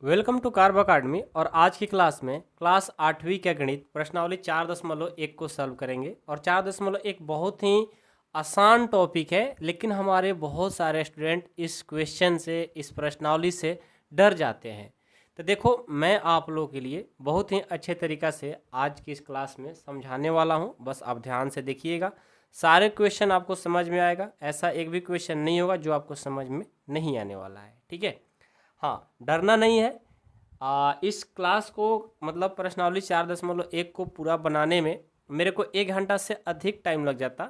Welcome to carb academy. और आज की क्लास में क्लास 8वीं का गणित प्रश्नावली 4.1 को सॉल्व करेंगे। और 4.1 बहुत ही आसान टॉपिक है, लेकिन हमारे बहुत सारे स्टूडेंट इस क्वेश्चन से, इस प्रश्नावली से डर जाते हैं। तो देखो, मैं आप लोगों के लिए बहुत ही अच्छे तरीक़ा से आज की इस क्लास में समझाने वाला हूं। बस आप ध्यान से देखिएगा, सारे क्वेश्चन आपको समझ में आएगा। ऐसा एक भी क्वेश्चन नहीं होगा जो आपको समझ में नहीं आने वाला है, ठीक है। हाँ, डरना नहीं है। इस क्लास को मतलब प्रश्नावली 4.1 को पूरा बनाने में मेरे को 1 घंटा से अधिक टाइम लग जाता।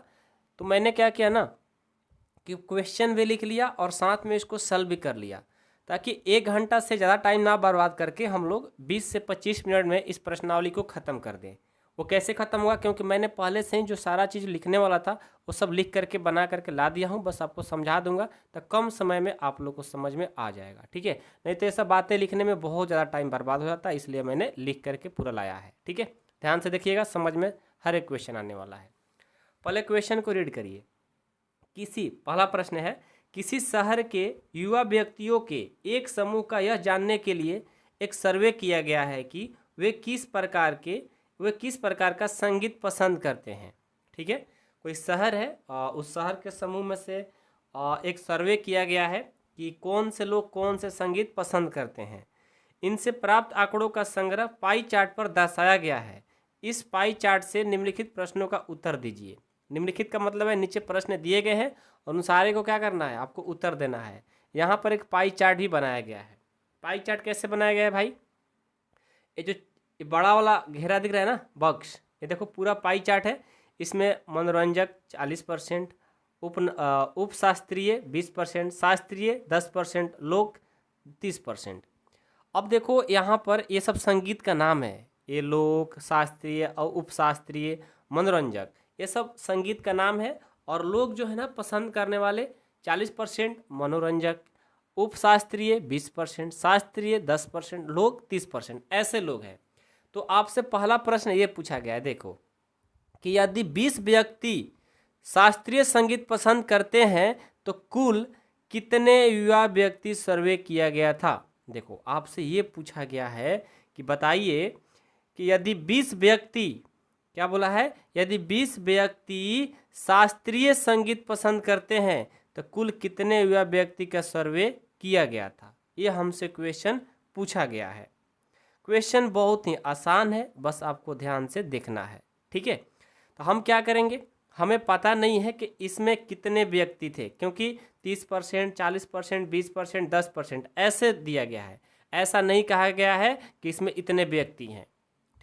तो मैंने क्या किया ना कि क्वेश्चन भी लिख लिया और साथ में इसको सॉल्व भी कर लिया, ताकि 1 घंटा से ज़्यादा टाइम ना बर्बाद करके हम लोग 20 से 25 मिनट में इस प्रश्नावली को ख़त्म कर दें। वो कैसे ख़त्म हुआ, क्योंकि मैंने पहले से ही जो सारा चीज़ लिखने वाला था वो सब लिख करके बना करके ला दिया हूँ। बस आपको समझा दूंगा तो कम समय में आप लोग को समझ में आ जाएगा, ठीक है। नहीं तो ये सब बातें लिखने में बहुत ज़्यादा टाइम बर्बाद हो जाता है, इसलिए मैंने लिख करके पूरा लाया है, ठीक है। ध्यान से देखिएगा, समझ में हर एक क्वेश्चन आने वाला है। पहले क्वेश्चन को रीड करिए। पहला प्रश्न है, किसी शहर के युवा व्यक्तियों के एक समूह का यह जानने के लिए एक सर्वे किया गया है कि वे किस प्रकार का संगीत पसंद करते हैं, ठीक है। कोई शहर है, उस शहर के समूह में से एक सर्वे किया गया है कि कौन से लोग कौन से संगीत पसंद करते हैं। इनसे प्राप्त आंकड़ों का संग्रह पाई चार्ट पर दर्शाया गया है। इस पाई चार्ट से निम्नलिखित प्रश्नों का उत्तर दीजिए। निम्नलिखित का मतलब है नीचे प्रश्न दिए गए हैं और उन सारे को क्या करना है, आपको उत्तर देना है। यहाँ पर एक पाई चार्ट भी बनाया गया है। पाई चार्ट कैसे बनाया गया है भाई, ये जो बड़ा वाला घेरा दिख रहा है ना, बॉक्स, ये देखो पूरा पाई चार्ट है। इसमें मनोरंजक 40%, उप शास्त्रीय 20%, शास्त्रीय 10%, लोक 30%। अब देखो यहाँ पर ये सब संगीत का नाम है, ये लोक, शास्त्रीय और उपशास्त्रीय, मनोरंजक, ये सब संगीत का नाम है। और लोग जो है ना पसंद करने वाले 40%, मनोरंजक, उपशास्त्रीय 20%, शास्त्रीय 10%, लोक 30%, ऐसे लोग हैं। तो आपसे पहला प्रश्न ये पूछा गया है, देखो कि यदि 20 व्यक्ति शास्त्रीय संगीत पसंद करते हैं तो कुल कितने युवा व्यक्ति सर्वे किया गया था। देखो, आपसे ये पूछा गया है कि बताइए कि यदि 20 व्यक्ति, क्या बोला है, यदि 20 व्यक्ति शास्त्रीय संगीत पसंद करते हैं तो कुल कितने युवा व्यक्ति का सर्वे किया गया था। ये हमसे क्वेश्चन पूछा गया है। क्वेश्चन बहुत ही आसान है, बस आपको ध्यान से देखना है, ठीक है। तो हम क्या करेंगे, हमें पता नहीं है कि इसमें कितने व्यक्ति थे, क्योंकि 30%, 40%, 20%, 10% ऐसे दिया गया है। ऐसा नहीं कहा गया है कि इसमें इतने व्यक्ति हैं,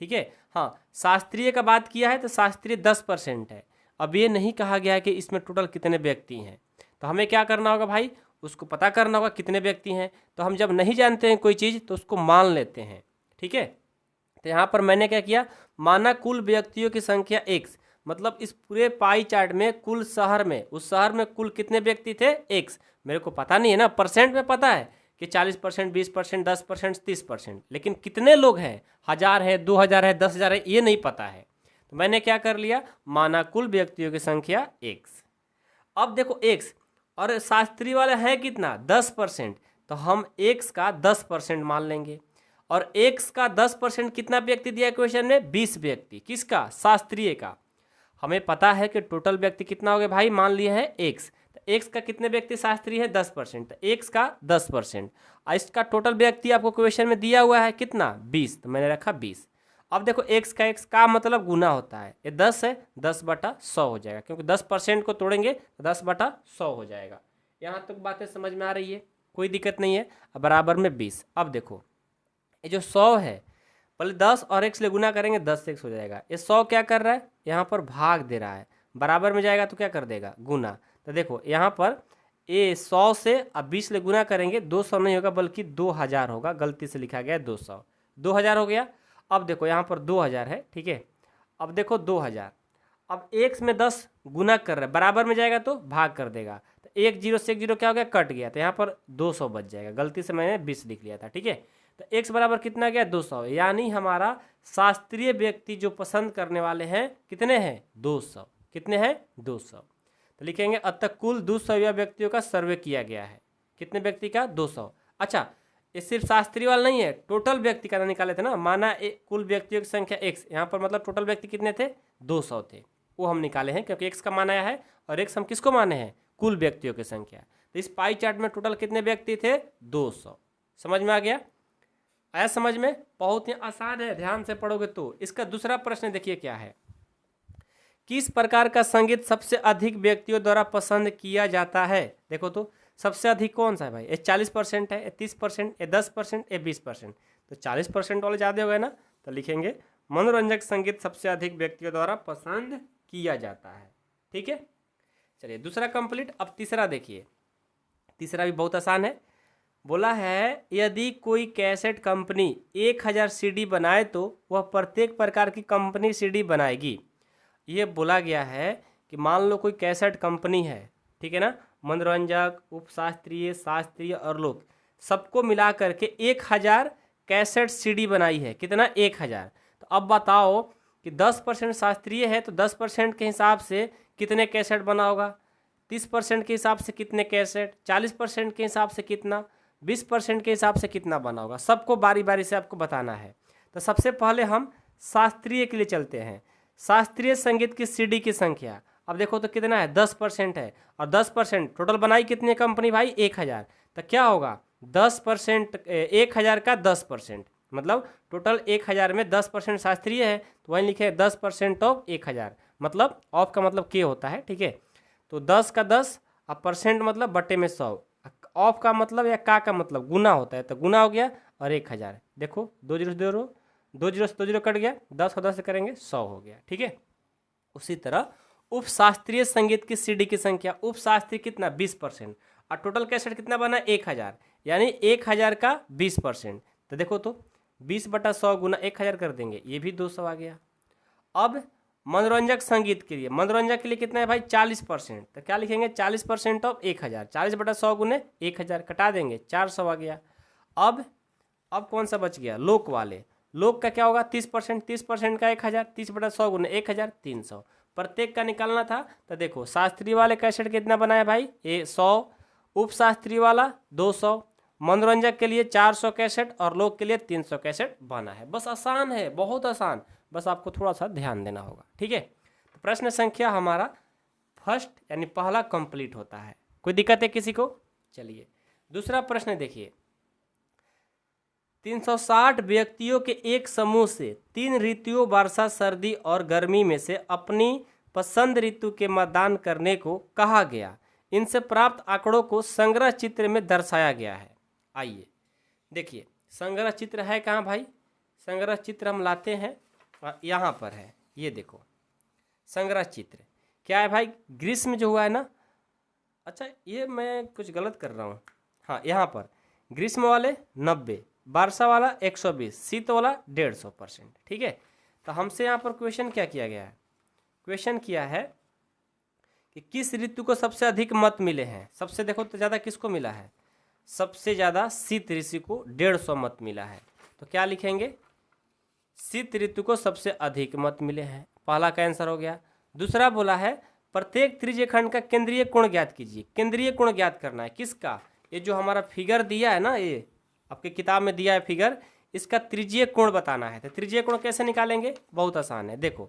ठीक है। हाँ, शास्त्रीय का बात किया है तो शास्त्रीय 10% है। अब ये नहीं कहा गया है कि इसमें टोटल कितने व्यक्ति हैं। तो हमें क्या करना होगा भाई, उसको पता करना होगा कितने व्यक्ति हैं। तो हम जब नहीं जानते हैं कोई चीज़ तो उसको मान लेते हैं, ठीक है। तो यहाँ पर मैंने क्या किया, माना कुल व्यक्तियों की संख्या x, मतलब इस पूरे पाई चार्ट में कुल शहर में, उस शहर में कुल कितने व्यक्ति थे x। मेरे को पता नहीं है ना, परसेंट में पता है कि 40%, 20%, 10%, 30%, लेकिन कितने लोग हैं, 1000 है, 2000 है, 10,000 है, ये नहीं पता है। तो मैंने क्या कर लिया, माना कुल व्यक्तियों की संख्या x। अब देखो x और शास्त्रीय वाला है कितना, 10%, तो हम x का 10% मान लेंगे। और x का 10% कितना व्यक्ति दिया क्वेश्चन में, 20 व्यक्ति। किसका, शास्त्रीय का। हमें पता है कि टोटल व्यक्ति कितना हो गया भाई, मान लिए है x। तो x का कितने व्यक्ति शास्त्रीय है, 10%, तो x का 10%। और इसका टोटल व्यक्ति आपको क्वेश्चन में दिया हुआ है कितना, 20, तो मैंने रखा 20। अब देखो x का मतलब गुना होता है, ये 10 है, 10/100 हो जाएगा, क्योंकि 10% को तोड़ेंगे तो 10/100 हो जाएगा। यहाँ तक बातें समझ में आ रही है, कोई दिक्कत नहीं है। अब बराबर में 20। अब देखो ये जो 100 है, पहले 10 और x ले गुना करेंगे, 10x हो जाएगा। ये 100 क्या कर रहा है, यहाँ पर भाग दे रहा है, बराबर में जाएगा तो क्या कर देगा, गुना। तो देखो यहाँ पर ये 100 से अब 20 ले गुना करेंगे, 200 नहीं होगा बल्कि 2000 होगा, गलती से लिखा गया 200, 2000 हो गया। अब देखो यहाँ पर 2000 है, ठीक है। अब देखो 2000, अब x में 10 गुना कर रहा है, बराबर में जाएगा तो भाग कर देगा, तो 1 0 से 1 0 क्या हो गया, कट गया, तो यहाँ पर 200 बच जाएगा। गलती से मैंने 20 लिख लिया था, ठीक है। तो x बराबर कितना गया, 200। यानी हमारा शास्त्रीय व्यक्ति जो पसंद करने वाले हैं कितने हैं, 200। कितने हैं, 200। तो लिखेंगे अतः कुल 200 व्यक्तियों का सर्वे किया गया है। कितने व्यक्ति का, 200। अच्छा, ये सिर्फ शास्त्रीय वाला नहीं है, टोटल व्यक्ति का निकाले थे ना, माना कुल व्यक्तियों की संख्या x, यहाँ पर मतलब टोटल व्यक्ति कितने थे 200 थे, वो हम निकाले हैं क्योंकि x का मान आया है और x हम किसको माने हैं कुल व्यक्तियों की संख्या। तो इस पाई चार्ट में टोटल कितने व्यक्ति थे 200। समझ में आ गया? आया समझ में? बहुत ही आसान है, ध्यान से पढ़ोगे तो। इसका दूसरा प्रश्न देखिए क्या है, किस प्रकार का संगीत सबसे अधिक व्यक्तियों द्वारा पसंद किया जाता है। देखो तो सबसे अधिक कौन सा है भाई, ये 40% है, ये 30%, ये 10%, ये 20%। तो 40% वाले ज़्यादा हो गए ना, तो लिखेंगे मनोरंजक संगीत सबसे अधिक व्यक्तियों द्वारा पसंद किया जाता है। ठीक है, चलिए दूसरा कंप्लीट। अब तीसरा देखिए, तीसरा भी बहुत आसान है। बोला है यदि कोई कैसेट कंपनी 1000 सीडी बनाए तो वह प्रत्येक प्रकार की कंपनी सीडी बनाएगी। ये बोला गया है कि मान लो कोई कैसेट कंपनी है, ठीक है ना, मनोरंजक, उपशास्त्रीय, शास्त्रीय और लोक सबको मिला करके 1000 कैसेट सीडी बनाई है। कितना? 1000। तो अब बताओ कि 10% शास्त्रीय है तो 10% के हिसाब से कितने कैसेट बना होगा, 30% के हिसाब से कितने कैसेट, 40% के हिसाब से कितना, 20% के हिसाब से कितना बना होगा, सबको बारी बारी से आपको बताना है। तो सबसे पहले हम शास्त्रीय के लिए चलते हैं। शास्त्रीय संगीत की सीडी की संख्या अब देखो तो कितना है 10% है, और 10% टोटल बनाई कितनी कंपनी भाई 1000। तो क्या होगा 10%, 1000 का 10%, मतलब टोटल 1000 में 10% शास्त्रीय है, तो वहीं लिखे 10% ऑफ 1000, मतलब ऑफ का मतलब के होता है। ठीक है, तो 10 का 10 अब परसेंट मतलब बटे में 100, ऑफ का मतलब या का मतलब गुना होता है, तो गुना हो गया और 1000। देखो 2 जीरो 2 जीरो से 2 जीरो कट गया, 10 और 10 से करेंगे 100 हो गया। ठीक है, उसी तरह उपशास्त्रीय संगीत की सीडी की संख्या, उपशास्त्रीय कितना 20%, और टोटल कैसेट कितना बना 1000, यानी 1000 का 20%। तो देखो तो 20/100 गुना 1000 कर देंगे, ये भी 200 आ गया। अब मनोरंजक संगीत के लिए, मनोरंजक के लिए कितना है भाई 40%, तो क्या लिखेंगे 40% ऑफ 1000, 40/100 गुने 1000 कटा देंगे 400 आ गया। अब कौन सा बच गया लोक वाले, लोक का क्या होगा 30%, 30% का 1000, 30/100 गुने 1000, 300 प्रत्येक का निकालना था। तो देखो शास्त्रीय वाले कैसेट कितना बनाया भाई 100, उपशास्त्रीय वाला 200, मनोरंजक के लिए 400 कैसेट और लोक के लिए 300 कैसेट बना है। बस आसान है, बहुत आसान, बस आपको थोड़ा सा ध्यान देना होगा। ठीक है, तो प्रश्न संख्या हमारा फर्स्ट यानी पहला कंप्लीट होता है। कोई दिक्कत है किसी को? चलिए दूसरा प्रश्न देखिए, 360 व्यक्तियों के एक समूह से 3 ऋतुओं वर्षा, सर्दी और गर्मी में से अपनी पसंद ऋतु के मतदान करने को कहा गया। इनसे प्राप्त आंकड़ों को संग्रह चित्र में दर्शाया गया है। आइए देखिए संग्रह चित्र है कहाँ भाई, संग्रह चित्र हम लाते हैं यहाँ पर है, ये देखो संग्रह चित्र क्या है भाई, ग्रीष्म जो हुआ है ना, अच्छा ये मैं कुछ गलत कर रहा हूँ, हाँ यहाँ पर ग्रीष्म वाले 90, वर्षा वाला 120, शीत वाला 150%। ठीक है, तो हमसे यहाँ पर क्वेश्चन क्या किया गया है, क्वेश्चन किया है कि किस ऋतु को सबसे अधिक मत मिले हैं। सबसे देखो तो ज़्यादा किसको मिला है, सबसे ज़्यादा शीत ऋतु को 150 मत मिला है। तो क्या लिखेंगे शीत ऋतु को सबसे अधिक मत मिले हैं, पहला का आंसर हो गया। दूसरा बोला है प्रत्येक त्रिज्यीय खंड का केंद्रीय कोण ज्ञात कीजिए। केंद्रीय कोण ज्ञात करना है किसका, ये जो हमारा फिगर दिया है ना, ये आपके किताब में दिया है फिगर, इसका त्रिज्यीय कोण बताना है। तो त्रिज्यीय कोण कैसे निकालेंगे, बहुत आसान है। देखो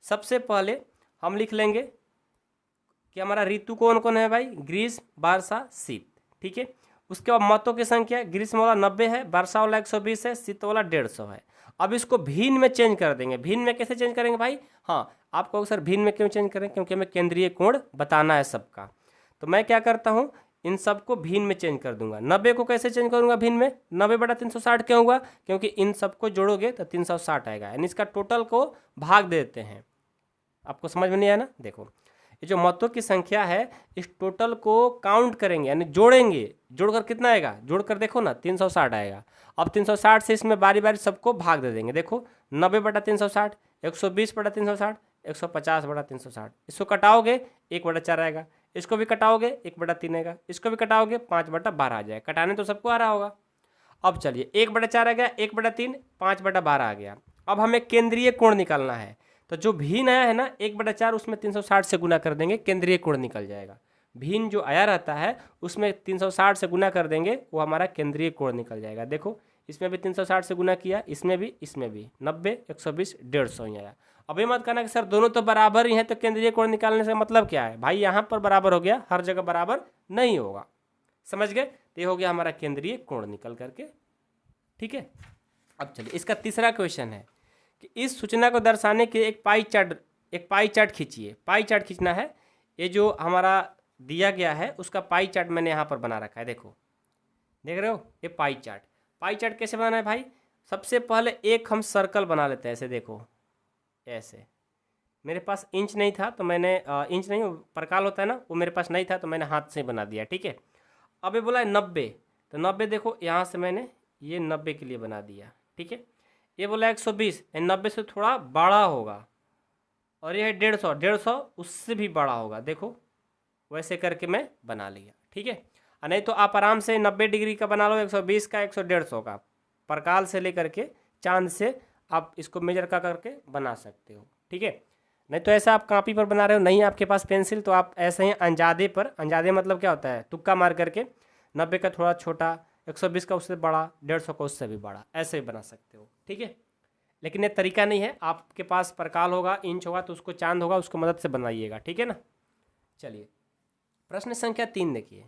सबसे पहले हम लिख लेंगे कि हमारा ऋतु कौन कौन है भाई, ग्रीष्म, वर्षा, शीत। ठीक है, उसके बाद मतों की संख्या, ग्रीष्म वाला 90 है, वर्षा वाला 120 है, शीत वाला 150 है। अब इसको भिन्न में चेंज कर देंगे। भिन्न में कैसे चेंज करेंगे भाई, हाँ आपको सर भिन्न में क्यों चेंज करें, क्योंकि हमें केंद्रीय कोण बताना है सबका। तो मैं क्या करता हूँ, इन सबको भिन्न में चेंज कर दूंगा। 90 को कैसे चेंज करूंगा भिन्न में, 90/360 क्यों होगा, क्योंकि इन सबको जोड़ोगे तो 360 आएगा, यानी इसका टोटल को भाग देते हैं। आपको समझ में नहीं आया ना, देखो ये जो मतों की संख्या है इस टोटल को काउंट करेंगे यानी जोड़ेंगे, जोड़कर कितना आएगा, जोड़कर देखो ना 360 आएगा। अब 360 से इसमें बारी बारी सबको भाग दे देंगे। देखो 90/360, 120/360, 150/360, इसको कटाओगे 1/4 आएगा, इसको भी कटाओगे 1/3 आएगा, इसको भी कटाओगे 5/12 आ जाएगा। कटाने तो सबको आ रहा होगा। अब चलिए 1/4 आ गया, 1/3, 5/12 आ गया। अब हमें केंद्रीय कोण निकालना है, तो जो भिन्न आया है ना 1/4 उसमें 360 से गुना कर देंगे, केंद्रीय कोण निकल जाएगा। भिन्न जो आया रहता है उसमें 360 से गुना कर देंगे, वो हमारा केंद्रीय कोण निकल जाएगा। देखो इसमें भी 360 से गुना किया, इसमें भी 90, 120, 150 ही आया। अभी मत कहना कि सर दोनों तो बराबर ही हैं, तो केंद्रीय कोण निकालने से मतलब क्या है भाई, यहाँ पर बराबर हो गया, हर जगह बराबर नहीं होगा, समझ गए। तो ये हो गया हमारा केंद्रीय कोण निकल करके, ठीक है। अब चलिए इसका तीसरा क्वेश्चन है कि इस सूचना को दर्शाने के एक पाई चार्ट खींचिए। पाई चार्ट खींचना है, ये जो हमारा दिया गया है उसका पाई चार्ट मैंने यहाँ पर बना रखा है। देखो देख रहे हो, ये पाई चार्ट कैसे बनाना है भाई, सबसे पहले एक हम सर्कल बना लेते हैं, ऐसे देखो, ऐसे। मेरे पास इंच नहीं था तो मैंने इंच नहीं, प्रकाल होता है ना, वो मेरे पास नहीं था तो मैंने हाथ से बना दिया, ठीक है। अब ये बोला है 90, तो 90 देखो यहाँ से मैंने ये 90 के लिए बना दिया, ठीक है। ये बोला 120, 90 से थोड़ा बड़ा होगा, और ये है 150 उससे भी बड़ा होगा, देखो वैसे करके मैं बना लिया, ठीक है। नहीं तो आप आराम से 90 डिग्री का बना लो, 120 का, 150 का, प्रकाल से लेकर के चांद से आप इसको मेजर का करके बना सकते हो, ठीक है। नहीं तो ऐसा आप कॉपी पर बना रहे हो, नहीं आपके पास पेंसिल, तो आप ऐसे ही अंजादे पर, अंजादे मतलब क्या होता है, तुक्का मार करके 90 का थोड़ा छोटा, 120 का उससे बड़ा, 150 का उससे भी बड़ा, ऐसे ही बना सकते हो, ठीक है। लेकिन ये तरीका नहीं है, आपके पास प्रकाल होगा, इंच होगा, तो उसको चांद होगा, उसको मदद से बनाइएगा, ठीक है ना। चलिए प्रश्न संख्या 3 देखिए,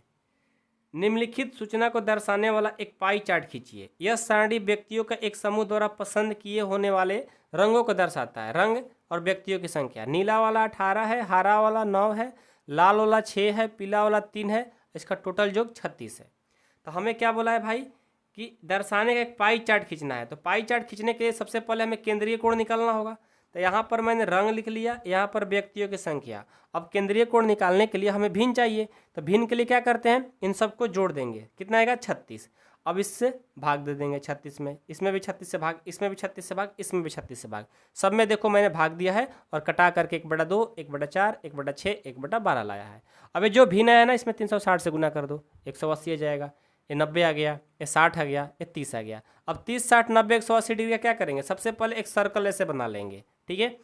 निम्नलिखित सूचना को दर्शाने वाला एक पाई चार्ट खींचिए। यह सारणी व्यक्तियों का एक समूह द्वारा पसंद किए होने वाले रंगों को दर्शाता है। रंग और व्यक्तियों की संख्या, नीला वाला 18 है, हरा वाला 9 है, लाल वाला 6 है, पीला वाला 3 है, इसका टोटल योग 36 है। तो हमें क्या बोला है भाई कि दर्शाने का एक पाई चार्ट खींचना है। तो पाई चार्ट खींचने के लिए सबसे पहले हमें केंद्रीय कोण निकालना होगा। तो यहाँ पर मैंने रंग लिख लिया, यहाँ पर व्यक्तियों की संख्या। अब केंद्रीय कोण निकालने के लिए हमें भिन्न चाहिए, तो भिन्न के लिए क्या करते हैं, इन सबको जोड़ देंगे, कितना आएगा 36। अब इससे भाग दे देंगे 36 में, इसमें भी 36 से भाग, इसमें भी 36 से भाग, इसमें भी 36 से भाग, सब में देखो मैंने भाग दिया है, और कटा करके 1/2, 1/4, 1/6, 1/12 लाया है। अब ये जो भिन्न है ना, इसमें 360 से गुना कर दो, 180 आ जाएगा, ये 90 आ गया, ये 60 आ गया, ये 30 आ गया। अब 30, 60, 90, 180 डिग्री का क्या करेंगे, सबसे पहले एक सर्कल ऐसे बना लेंगे, ठीक है।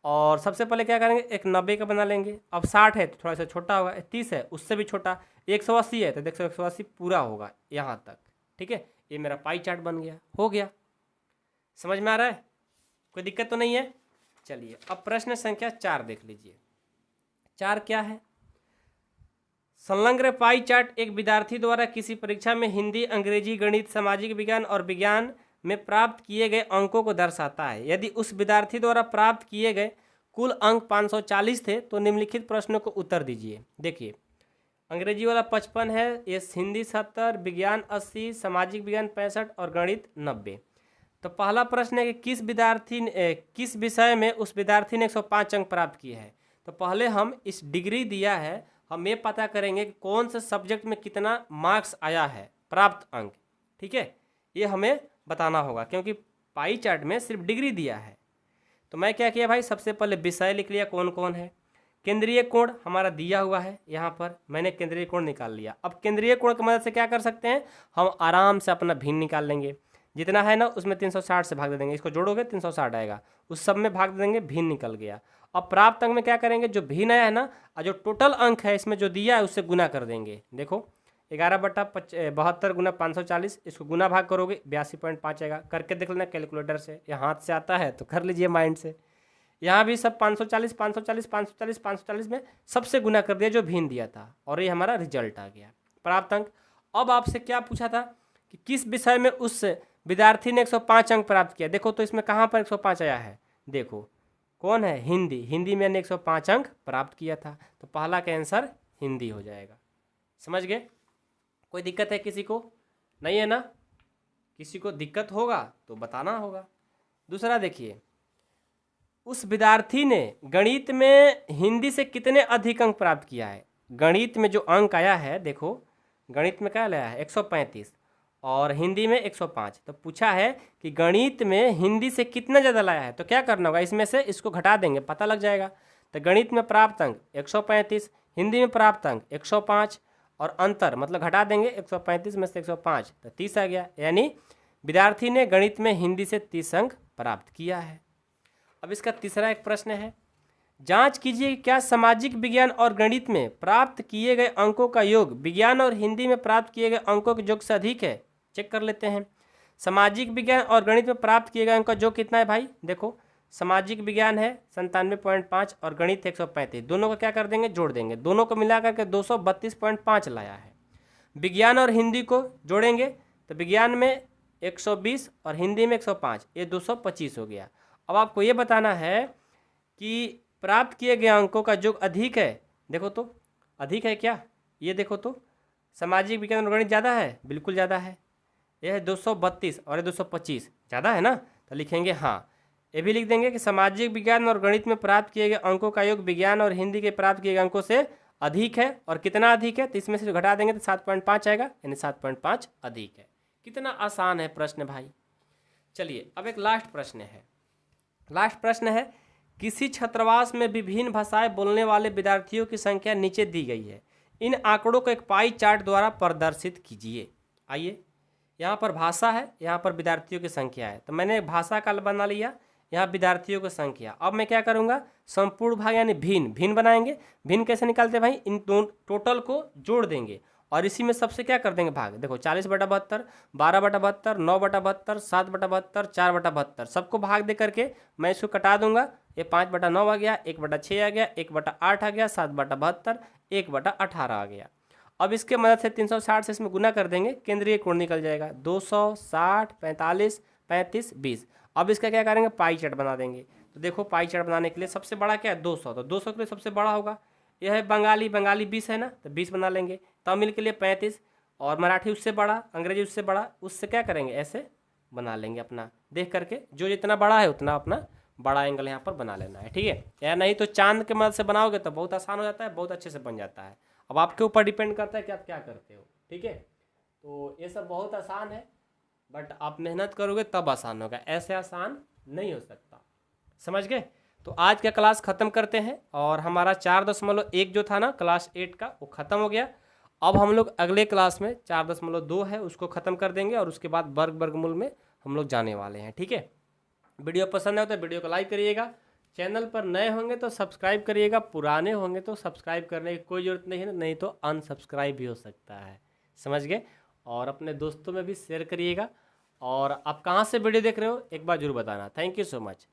और सबसे पहले क्या करेंगे, एक 90 का बना लेंगे। अब 60 है तो थोड़ा सा छोटा होगा, 30 है उससे भी छोटा, 180 है तो देखो 180 पूरा होगा यहाँ तक, ठीक है। ये मेरा पाई चार्ट बन गया, हो गया, समझ में आ रहा है, कोई दिक्कत तो नहीं है। चलिए अब प्रश्न संख्या 4 देख लीजिए। 4 क्या है, संलग्न पाई चार्ट एक विद्यार्थी द्वारा किसी परीक्षा में हिंदी, अंग्रेजी, गणित, सामाजिक विज्ञान और विज्ञान में प्राप्त किए गए अंकों को दर्शाता है। यदि उस विद्यार्थी द्वारा प्राप्त किए गए कुल अंक 540 थे तो निम्नलिखित प्रश्नों को उत्तर दीजिए। देखिए अंग्रेजी वाला 55 है, ये हिंदी 70, विज्ञान 80, सामाजिक विज्ञान 65 और गणित 90। तो पहला प्रश्न है कि किस विषय में उस विद्यार्थी ने 105 अंक प्राप्त किए हैं। तो पहले हम इस डिग्री दिया है, हम ये पता करेंगे कि कौन से सब्जेक्ट में कितना मार्क्स आया है, प्राप्त अंक, ठीक है, ये हमें बताना होगा, क्योंकि पाई चार्ट में सिर्फ डिग्री दिया है। तो मैं क्या किया भाई, सबसे पहले विषय लिख लिया कौन कौन है। केंद्रीय कोण हमारा दिया हुआ है, यहाँ पर मैंने केंद्रीय कोण निकाल लिया। अब केंद्रीय कोण की मदद से क्या कर सकते हैं, हम आराम से अपना भिन्न निकाल लेंगे, जितना है ना उसमें 360 से भाग दे देंगे, इसको जोड़ोगे 360 आएगा, उस सब में भाग दे देंगे, भिन्न निकल गया। अब प्राप्त अंक में क्या करेंगे, जो भिन्न आया है ना, और जो टोटल अंक है इसमें जो दिया है उससे गुना कर देंगे। देखो 11/72 गुना 540, इसको गुना भाग करोगे 82.5 आएगा। करके देख लेना कैलकुलेटर से, या हाथ से आता है तो कर लीजिए माइंड से। यहाँ भी सब 540 540 540 540 में सबसे गुना कर दिया जो भिन्न दिया था, और ये हमारा रिजल्ट आ गया, प्राप्त अंक। अब आपसे क्या पूछा था कि किस विषय में उस विद्यार्थी ने 105 अंक प्राप्त किया। देखो तो इसमें कहाँ पर 105 आया है, देखो कौन है, हिंदी। हिंदी में 105 अंक प्राप्त किया था, तो पहला का आंसर हिंदी हो जाएगा। समझ गए, कोई दिक्कत है किसी को, नहीं है ना, किसी को दिक्कत होगा तो बताना होगा। दूसरा देखिए, उस विद्यार्थी ने गणित में हिंदी से कितने अधिक अंक प्राप्त किया है। गणित में जो अंक आया है, देखो गणित में क्या लाया है 135 और हिंदी में 105। तो पूछा है कि गणित में हिंदी से कितना ज़्यादा लाया है, तो क्या करना होगा, इसमें से इसको घटा देंगे, पता लग जाएगा। तो गणित में प्राप्त अंक 135, हिंदी में प्राप्त अंक 105, और अंतर मतलब घटा देंगे 135 में से 105 तो 30 आ गया, यानी विद्यार्थी ने गणित में हिंदी से 30 अंक प्राप्त किया है। अब इसका तीसरा एक प्रश्न है, जांच कीजिए क्या सामाजिक विज्ञान और गणित में प्राप्त किए गए अंकों का योग विज्ञान और हिंदी में प्राप्त किए गए अंकों के योग से अधिक है। चेक कर लेते हैं। सामाजिक विज्ञान और गणित में प्राप्त किए गए अंक का योग कितना है भाई? देखो सामाजिक विज्ञान है 97.5 और गणित 135, दोनों को क्या कर देंगे? जोड़ देंगे। दोनों को मिलाकर के 232.5 लाया है। विज्ञान और हिंदी को जोड़ेंगे तो विज्ञान में 120 और हिंदी में 105, ये 225 हो गया। अब आपको ये बताना है कि प्राप्त किए गए अंकों का योग अधिक है। देखो तो अधिक है क्या? ये देखो तो सामाजिक विज्ञान और गणित ज़्यादा है, बिल्कुल ज़्यादा है। यह है 232 और ये 225, ज़्यादा है ना, तो लिखेंगे हाँ। ये भी लिख देंगे कि सामाजिक विज्ञान और गणित में प्राप्त किए गए अंकों का योग विज्ञान और हिंदी के प्राप्त किए गए अंकों से अधिक है। और कितना अधिक है? तो इसमें से जो घटा देंगे तो 7.5 आएगा, यानी 7.5 अधिक है। कितना आसान है प्रश्न भाई। चलिए अब एक लास्ट प्रश्न है। लास्ट प्रश्न है, किसी छात्रावास में विभिन्न भाषाएं बोलने वाले विद्यार्थियों की संख्या नीचे दी गई है। इन आंकड़ों को एक पाई चार्ट द्वारा प्रदर्शित कीजिए। आइए, यहाँ पर भाषा है, यहाँ पर विद्यार्थियों की संख्या है, तो मैंने भाषा का बना लिया, यहाँ विद्यार्थियों की संख्या। अब मैं क्या करूँगा? संपूर्ण भाग यानी भिन्न बनाएंगे। भिन्न कैसे निकालते हैं भाई? इन दोनों टोटल को जोड़ देंगे और इसी में सबसे क्या कर देंगे भाग। देखो 40/72, 12/72, 9/72, 7/72, 4/72, सबको भाग दे करके मैं इसको कटा दूंगा। ये 5/9 आ गया, 1/6 आ गया, 1/8 आ गया, 7/72, 1/18 आ गया। अब इसके मदद से 360 से इसमें गुना कर देंगे, केंद्रीय कोण निकल जाएगा। 200, 60, 45, 35, 20। अब इसका क्या करेंगे? पाई चार्ट बना देंगे। तो देखो पाई चार्ट बनाने के लिए सबसे बड़ा क्या है? 200, तो 200 के लिए सबसे बड़ा होगा। यह है बंगाली 20 है ना, तो 20 बना लेंगे। तमिल के लिए 35 और मराठी उससे बड़ा, अंग्रेजी उससे बड़ा, उससे क्या करेंगे? ऐसे बना लेंगे अपना देख करके। जो जितना बड़ा है उतना अपना बड़ा एंगल यहाँ पर बना लेना है, ठीक है। या नहीं तो चांद के मदद से बनाओगे तो बहुत आसान हो जाता है, बहुत अच्छे से बन जाता है। अब आपके ऊपर डिपेंड करता है कि आप क्या करते हो, ठीक है। तो ये सब बहुत आसान है, बट आप मेहनत करोगे तब आसान होगा, ऐसे आसान नहीं हो सकता। समझ गए? तो आज का क्लास ख़त्म करते हैं। और हमारा 4.1 जो था ना क्लास 8 का, वो ख़त्म हो गया। अब हम लोग अगले क्लास में 4.2 है उसको ख़त्म कर देंगे और उसके बाद वर्गमूल में हम लोग जाने वाले हैं, ठीक है। वीडियो पसंद है तो वीडियो को लाइक करिएगा। चैनल पर नए होंगे तो सब्सक्राइब करिएगा, पुराने होंगे तो सब्सक्राइब करने की कोई ज़रूरत नहीं है, नहीं तो अनसब्सक्राइब भी हो सकता है। समझ गए? और अपने दोस्तों में भी शेयर करिएगा। और आप कहाँ से वीडियो देख रहे हो एक बार जरूर बताना। Thank you so much.